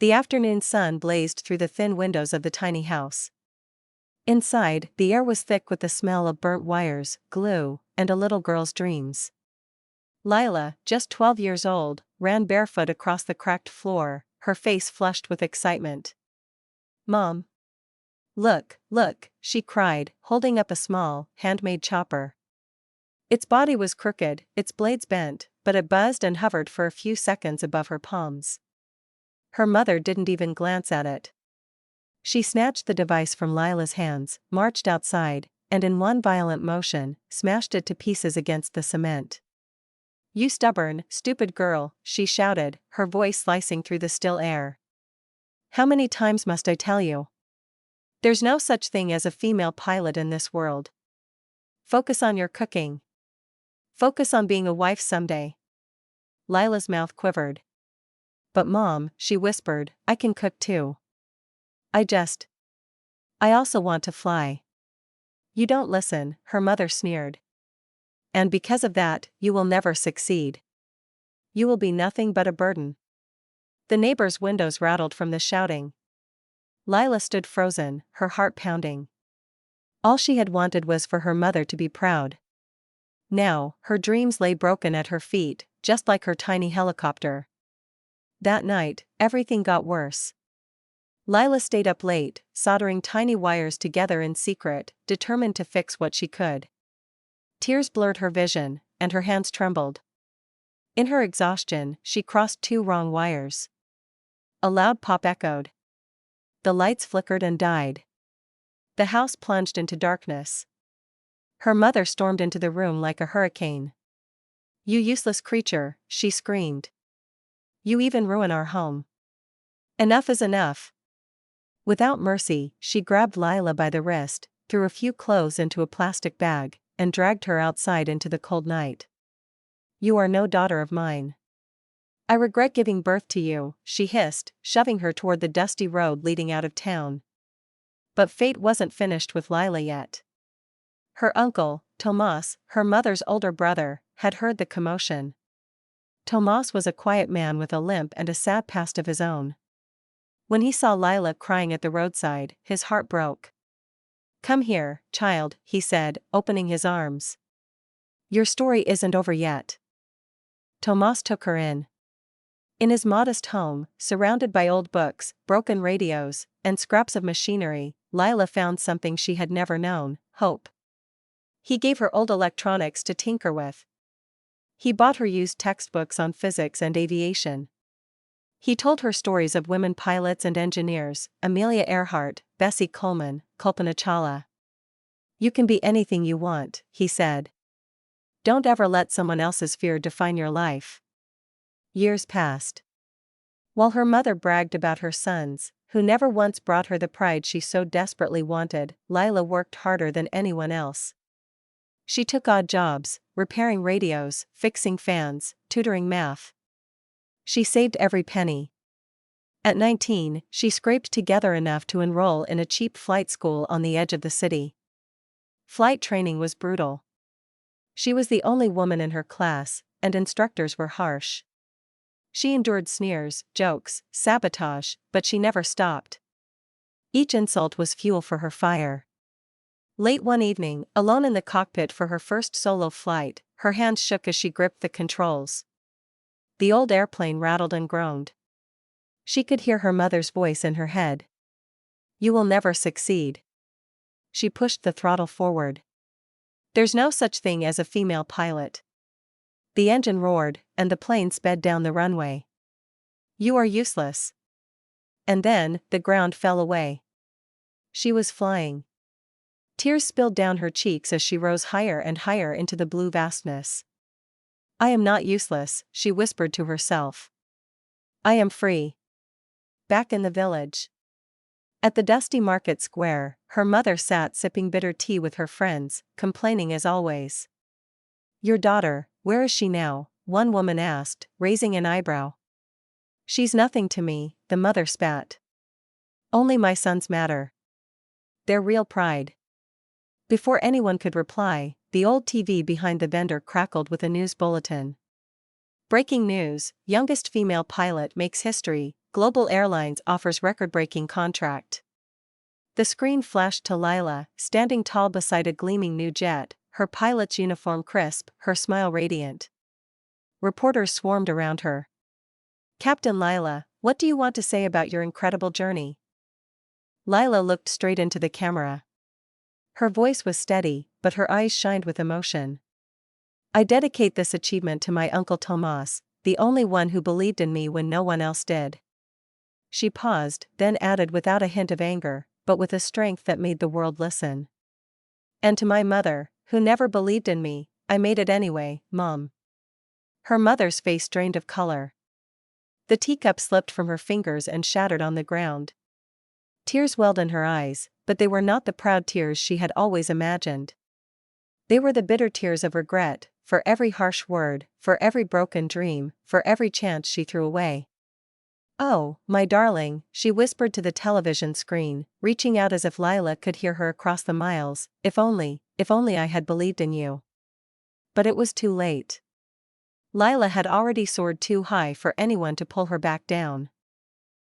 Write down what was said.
The afternoon sun blazed through the thin windows of the tiny house. Inside, the air was thick with the smell of burnt wires, glue, and a little girl's dreams. Lila, just 12 years old, ran barefoot across the cracked floor, her face flushed with excitement. "Mom! Look, look," she cried, holding up a small, handmade chopper. Its body was crooked, its blades bent, but it buzzed and hovered for a few seconds above her palms. Her mother didn't even glance at it. She snatched the device from Lila's hands, marched outside, and in one violent motion, smashed it to pieces against the cement. "You stubborn, stupid girl," she shouted, her voice slicing through the still air. "How many times must I tell you? There's no such thing as a female pilot in this world. Focus on your cooking. Focus on being a wife someday." Lila's mouth quivered. "But Mom," she whispered, "I can cook too. I also want to fly." "You don't listen," her mother sneered. "And because of that, you will never succeed. You will be nothing but a burden." The neighbors' windows rattled from the shouting. Lila stood frozen, her heart pounding. All she had wanted was for her mother to be proud. Now, her dreams lay broken at her feet, just like her tiny helicopter. That night, everything got worse. Lila stayed up late, soldering tiny wires together in secret, determined to fix what she could. Tears blurred her vision, and her hands trembled. In her exhaustion, she crossed 2 wrong wires. A loud pop echoed. The lights flickered and died. The house plunged into darkness. Her mother stormed into the room like a hurricane. "You useless creature," she screamed. "You even ruin our home. Enough is enough." Without mercy, she grabbed Lila by the wrist, threw a few clothes into a plastic bag, and dragged her outside into the cold night. "You are no daughter of mine. I regret giving birth to you," she hissed, shoving her toward the dusty road leading out of town. But fate wasn't finished with Lila yet. Her uncle, Tomas, her mother's older brother, had heard the commotion. Tomas was a quiet man with a limp and a sad past of his own. When he saw Lila crying at the roadside, his heart broke. "Come here, child," he said, opening his arms. "Your story isn't over yet." Tomas took her in. In his modest home, surrounded by old books, broken radios, and scraps of machinery, Lila found something she had never known: hope. He gave her old electronics to tinker with. He bought her used textbooks on physics and aviation. He told her stories of women pilots and engineers: Amelia Earhart, Bessie Coleman, Kalpana Chawla. "You can be anything you want," he said. "Don't ever let someone else's fear define your life." Years passed. While her mother bragged about her sons, who never once brought her the pride she so desperately wanted, Lila worked harder than anyone else. She took odd jobs, repairing radios, fixing fans, tutoring math. She saved every penny. At 19, she scraped together enough to enroll in a cheap flight school on the edge of the city. Flight training was brutal. She was the only woman in her class, and instructors were harsh. She endured sneers, jokes, sabotage, but she never stopped. Each insult was fuel for her fire. Late one evening, alone in the cockpit for her first solo flight, her hands shook as she gripped the controls. The old airplane rattled and groaned. She could hear her mother's voice in her head. "You will never succeed." She pushed the throttle forward. "There's no such thing as a female pilot." The engine roared, and the plane sped down the runway. "You are useless." And then, the ground fell away. She was flying. Tears spilled down her cheeks as she rose higher and higher into the blue vastness. "I am not useless," she whispered to herself. "I am free." Back in the village. At the dusty market square, her mother sat sipping bitter tea with her friends, complaining as always. "Your daughter, where is she now?" one woman asked, raising an eyebrow. "She's nothing to me," the mother spat. "Only my sons matter. They're real pride." Before anyone could reply, the old TV behind the vendor crackled with a news bulletin. Breaking news, youngest female pilot makes history, Global Airlines offers record-breaking contract. The screen flashed to Lila, standing tall beside a gleaming new jet, her pilot's uniform crisp, her smile radiant. Reporters swarmed around her. Captain Lila, what do you want to say about your incredible journey? Lila looked straight into the camera. Her voice was steady, but her eyes shined with emotion. I dedicate this achievement to my uncle Tomas, the only one who believed in me when no one else did. She paused, then added without a hint of anger, but with a strength that made the world listen. And to my mother, who never believed in me, I made it anyway, Mom. Her mother's face drained of color. The teacup slipped from her fingers and shattered on the ground. Tears welled in her eyes, but they were not the proud tears she had always imagined. They were the bitter tears of regret, for every harsh word, for every broken dream, for every chance she threw away. Oh, my darling, she whispered to the television screen, reaching out as if Lila could hear her across the miles, if only I had believed in you. But it was too late. Lila had already soared too high for anyone to pull her back down.